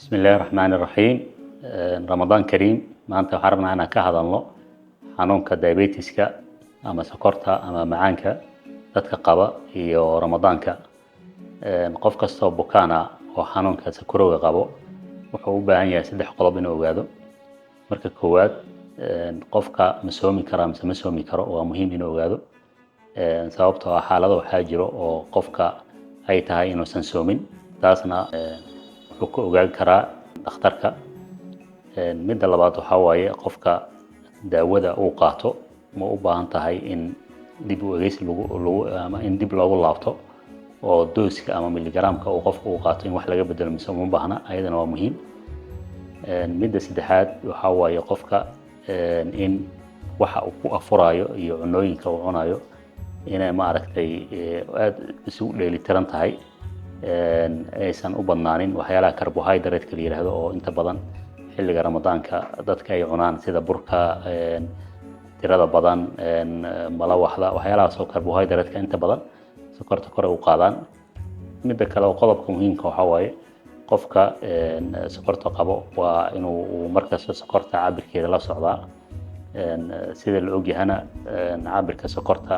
بسم الله الرحمن الرحيم. رمضان كريم. maanta waxaan rabnaa inaan ka hadalno xanuunka diabetiska ama sokorta ama macaanka dadka qaba iyo ramadaanka. qof kasta oo bukaan ah oo xanuunka sokorowga qabo wuxuu u baahan yahay saddex qodob inuu ogaado. marka koowaad, qofka ma soomi kara mise ma soomi karo waa muhiim inuu ogaado. sababtoo ah xaalado waxaa jiro oo qofka ay tahay inuusan soomin, taasna wuxuu ku ogaan karaa dhakhtarka. midda labaad waxaa waaye qofka daawada uu qaato ma u baahan tahay in dib u eegis ama in dib loogu laabto oo dooska ama miligaraamka uu qofku uu qaato in wax laga bedelo mise uma baahna, ayadana waa muhiim. midda saddexaad waxaa waaye qofka in waxa uu ku afurayo iyo cunooyinka uu cunayo inay maaragtay aad isugu dheelitiran tahay, aysan u badnaanin waxyaalaha carbohydrate-ka la yiraahdo oo inta badan xilliga ramadaanka dadka ay cunaan sida burka, tirada badan, malawaxda, waxyaalahaas oo carbohydrate-ka inta badan sokorta kor u qaadaan. midda kale oo qodobka muhiimka waxaa waaye qofka sokorta qabo waa inuu markasta sokorta cabirkeeda la socdaa. sida la ogyahana cabirka sokorta,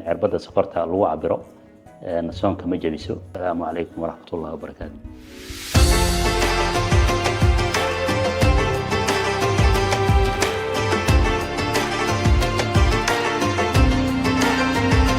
cirbada sokorta lagu cabiro soonka ma jebiso. Asalaamu calaykum waraxmatullahi wabarakaatu.